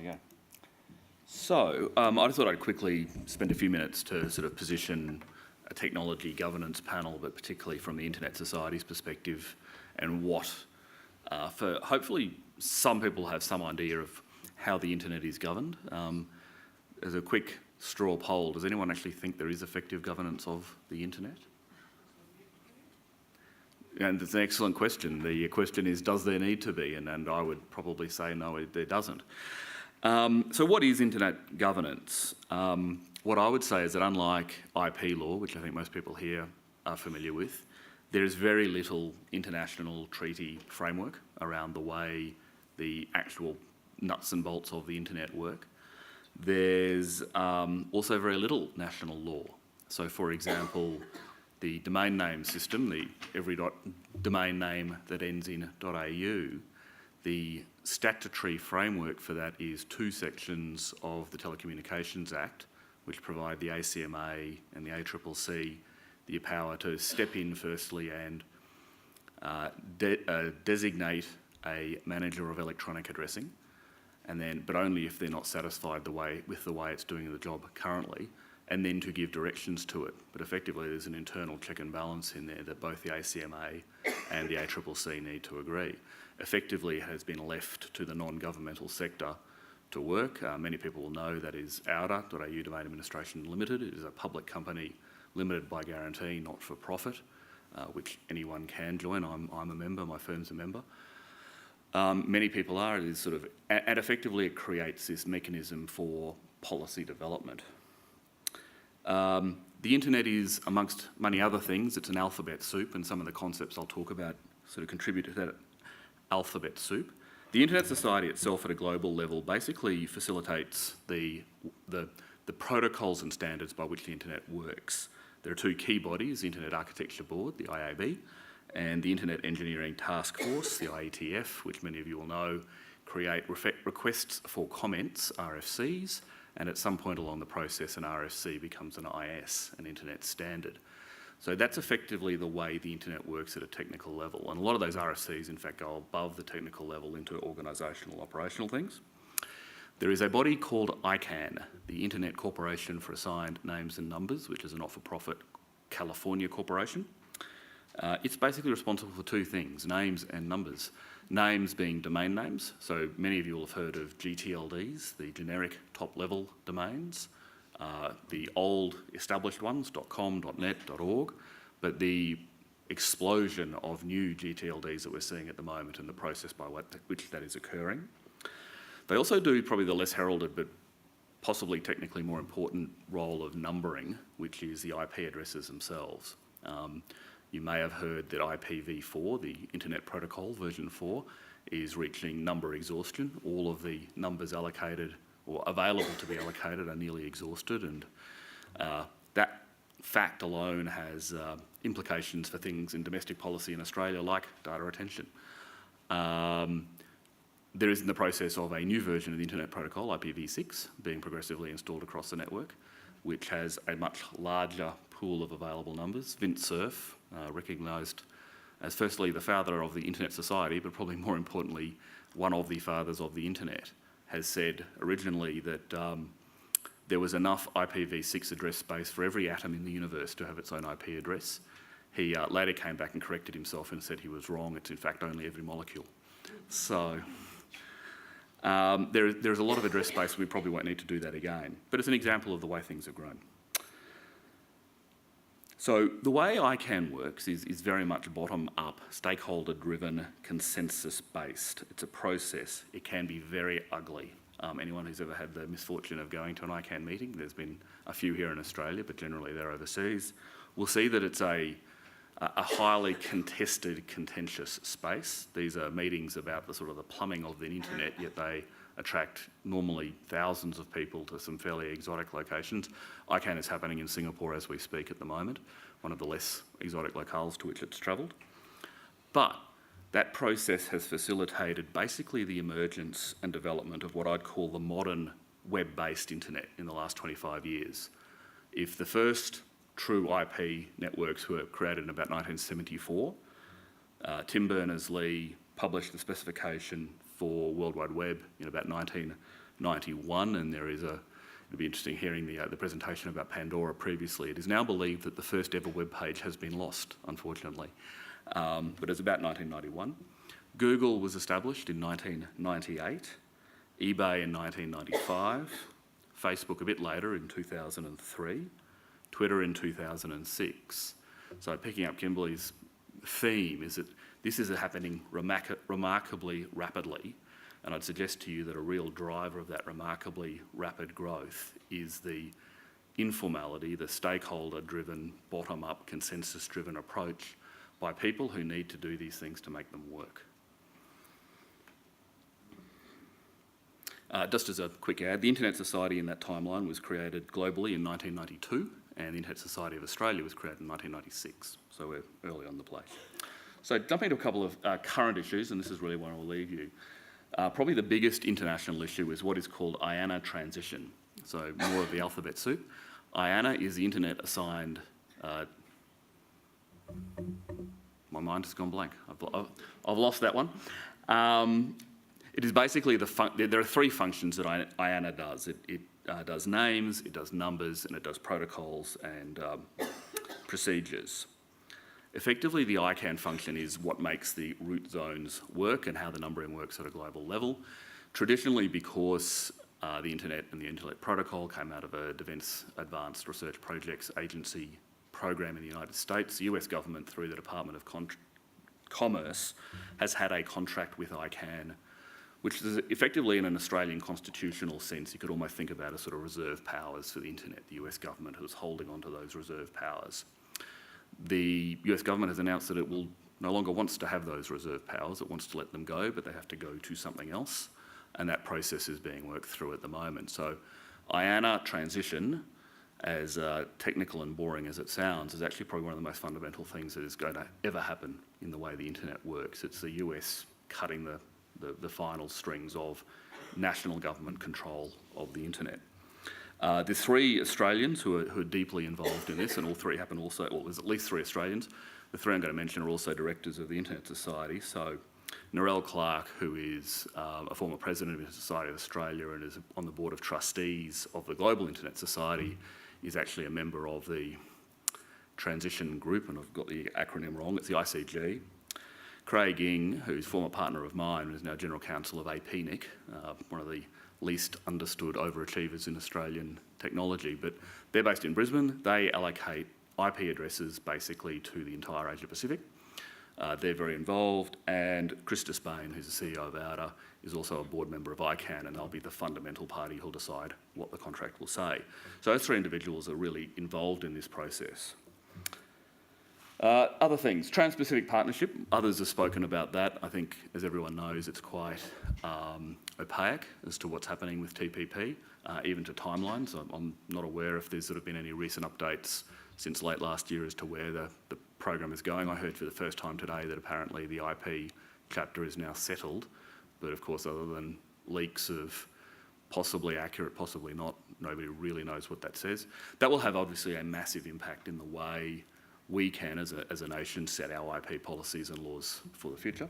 There we go. So I just thought I'd quickly spend a few minutes to sort of position a technology governance panel, but particularly from the Internet Society's perspective, and what, for hopefully some people have some idea of how the internet is governed. As a quick straw poll, does anyone actually think there is effective governance of the internet? And it's an excellent question. The question is, does there need to be? And I would probably say no, there doesn't. So what is internet governance? What I would say is that unlike IP law, which I think most people here are familiar with, there is very little international treaty framework around the way the actual nuts and bolts of the internet work. There's also very little national law. So for example, the domain name system, every domain name that ends in .au, the statutory framework for that is 2 sections of the Telecommunications Act, which provide the ACMA and the ACCC the power to step in firstly and designate a manager of electronic addressing, and then, but only if they're not satisfied with the way it's doing the job currently, and then to give directions to it. But effectively there's an internal check and balance in there that both the ACMA and the ACCC need to agree. Effectively it has been left to the non-governmental sector to work. Many people will know that is AUDA, .au Domain Administration Limited. It is a public company limited by guarantee, not for profit, which anyone can join. I'm a member, my firm's a member. Many people are. It is sort of, and effectively it creates this mechanism for policy development. The internet is, amongst many other things, it's an alphabet soup, and some of the concepts I'll talk about sort of contribute to that alphabet soup. The Internet Society itself at a global level basically facilitates the protocols and standards by which the internet works. There are 2 key bodies, the Internet Architecture Board, the IAB, and the Internet Engineering Task Force, the IETF, which many of you will know, create requests for comments, RFCs, and at some point along the process an RFC becomes an IS, an internet standard. So that's effectively the way the internet works at a technical level, and a lot of those RFCs in fact go above the technical level into organisational, operational things. There is a body called ICANN, the Internet Corporation for Assigned Names and Numbers, which is a not-for-profit California corporation. It's basically responsible for 2 things, names and numbers. Names being domain names, so many of you will have heard of GTLDs, the generic top-level domains, the old established ones, .com, .net, .org, but the explosion of new GTLDs that we're seeing at the moment and the process by which that is occurring. They also do probably the less heralded but possibly technically more important role of numbering, which is the IP addresses themselves. You may have heard that IPv4, the Internet Protocol version 4, is reaching number exhaustion. All of the numbers allocated or available to be allocated are nearly exhausted, and that fact alone has implications for things in domestic policy in Australia like data retention. There is in the process of a new version of the Internet Protocol, IPv6, being progressively installed across the network, which has a much larger pool of available numbers. Vint Cerf, recognised as firstly the father of the Internet Society, but probably more importantly, one of the fathers of the internet, has said originally that there was enough IPv6 address space for every atom in the universe to have its own IP address. He later came back and corrected himself and said he was wrong. It's in fact only every molecule. So there's a lot of address space. We probably won't need to do that again. But it's an example of the way things have grown. So the way ICANN works is very much bottom-up, stakeholder-driven, consensus-based. It's a process. It can be very ugly. Anyone who's ever had the misfortune of going to an ICANN meeting, there's been a few here in Australia, but generally they're overseas, will see that it's a highly contested, contentious space. These are meetings about the sort of the plumbing of the internet, yet they attract normally thousands of people to some fairly exotic locations. ICANN is happening in Singapore as we speak at the moment, one of the less exotic locales to which it's travelled. But that process has facilitated basically the emergence and development of what I'd call the modern web-based internet in the last 25 years. If the first true IP networks were created in about 1974, Tim Berners-Lee published the specification for World Wide Web in about 1991, and it'll be interesting hearing the presentation about Pandora previously. It is now believed that the first ever web page has been lost, unfortunately, but it's about 1991. Google was established in 1998, eBay in 1995, Facebook a bit later in 2003, Twitter in 2006. So picking up Kimberley's theme is that this is happening remarkably rapidly, and I'd suggest to you that a real driver of that remarkably rapid growth is the informality, the stakeholder-driven, bottom-up, consensus-driven approach by people who need to do these things to make them work. Just as a quick ad, the Internet Society in that timeline was created globally in 1992, and the Internet Society of Australia was created in 1996, so we're early on the play. So jumping to a couple of current issues, and this is really where I'll leave you. Probably the biggest international issue is what is called IANA transition, so more of the alphabet soup. IANA is the Internet assigned... my mind has gone blank. I've lost that one. It is basically there are three functions that IANA does. It does names, it does numbers, and it does protocols and procedures. Effectively, the ICANN function is what makes the root zones work and how the numbering works at a global level. Traditionally, because the Internet and the Internet Protocol came out of a Defence Advanced Research Projects Agency program in the United States, the US government, through the Department of Commerce, has had a contract with ICANN, which is effectively, in an Australian constitutional sense, you could almost think about as sort of reserve powers for the Internet. The US government was holding on to those reserve powers. The US government has announced that it will no longer wants to have those reserve powers. It wants to let them go, but they have to go to something else, and that process is being worked through at the moment. So IANA transition, as technical and boring as it sounds, is actually probably one of the most fundamental things that is going to ever happen in the way the Internet works. It's the US cutting the final strings of national government control of the Internet. There's three Australians who are deeply involved in this, and all three happen also, well, there's at least three Australians. The three I'm going to mention are also directors of the Internet Society. So Narelle Clark, who is a former president of the Internet Society of Australia and is on the board of trustees of the Global Internet Society, is actually a member of the transition group, and I've got the acronym wrong, it's the ICG. Craig Ing, who's former partner of mine and is now General Counsel of APNIC, one of the least understood overachievers in Australian technology, but they're based in Brisbane. They allocate IP addresses basically to the entire Asia Pacific. They're very involved, and Krista Spain, who's the CEO of Outer, is also a board member of ICANN, and they'll be the fundamental party who'll decide what the contract will say. So those three individuals are really involved in this process. Other things, Trans-Pacific Partnership, others have spoken about that. I think, as everyone knows, it's quite opaque as to what's happening with TPP, even to timelines. I'm not aware if there's sort of been any recent updates since late last year as to where the program is going. I heard for the first time today that apparently the IP chapter is now settled, but of course, other than leaks of possibly accurate, possibly not, nobody really knows what that says. That will have obviously a massive impact in the way we can, as a nation, set our IP policies and laws for the future.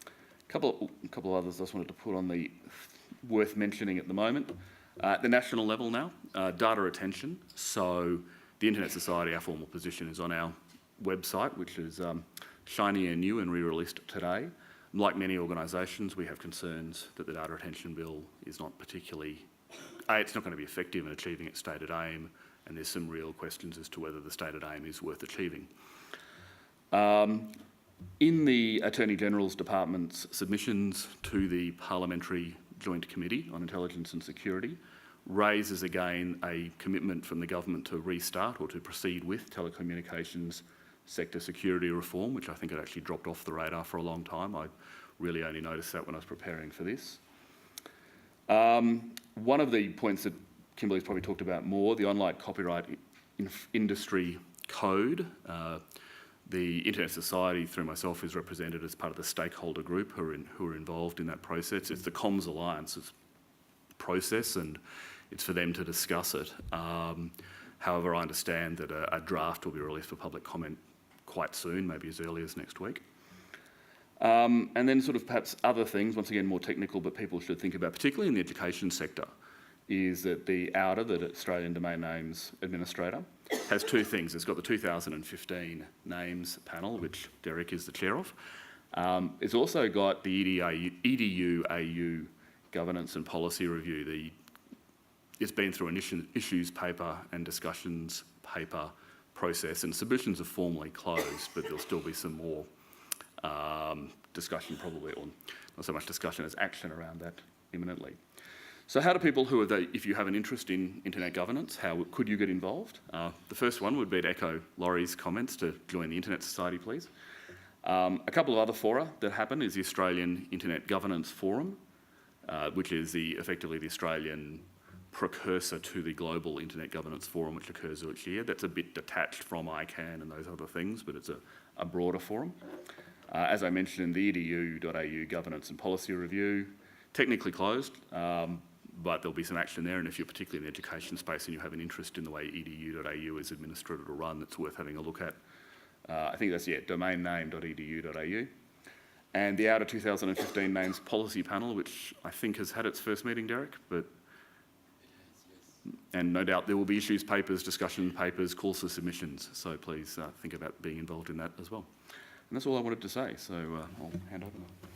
A couple of others I just wanted to put on the worth mentioning at the moment. At the national level now, data retention. So the Internet Society, our formal position is on our website, which is shiny and new and re-released today. Like many organisations, we have concerns that the data retention bill is not particularly... it's not going to be effective in achieving its stated aim, and there's some real questions as to whether the stated aim is worth achieving. In the Attorney-General's Department's submissions to the Parliamentary Joint Committee on Intelligence and Security raises again a commitment from the government to restart or to proceed with telecommunications sector security reform, which I think had actually dropped off the radar for a long time. I really only noticed that when I was preparing for this. One of the points that Kimberley's probably talked about more, the online copyright industry code. The Internet Society, through myself, is represented as part of the stakeholder group who are involved in that process. It's the Comms Alliance's process, and it's for them to discuss it. However, I understand that a draft will be released for public comment quite soon, maybe as early as next week. And then sort of perhaps other things, once again more technical, but people should think about, particularly in the education sector, is that the AUDA, the Australian Domain Names Administrator, has two things. It's got the 2015 names panel, which Derek is the chair of. It's also got the EDU AU Governance and Policy Review. It's been through an issues paper and discussions paper process, and submissions are formally closed, but there'll still be some more discussion probably, or not so much discussion as action around that imminently. So how do people who are if you have an interest in internet governance, how could you get involved? The first one would be to echo Laurie's comments to join the Internet Society, please. A couple of other fora that happen is the Australian Internet Governance Forum, which is effectively the Australian precursor to the Global Internet Governance Forum, which occurs each year. That's a bit detached from ICANN and those other things, but it's a broader forum. As I mentioned, the edu.au Governance and Policy Review, technically closed, but there'll be some action there, and if you're particularly in the education space and you have an interest in the way edu.au is administered or run, it's worth having a look at. I think that's, domainname.edu.au. And the AUDA 2015 Names Policy Panel, which I think has had its first meeting, Derek, but... And no doubt there will be issues papers, discussion papers, calls for submissions, so please think about being involved in that as well. And that's all I wanted to say, so I'll hand over now.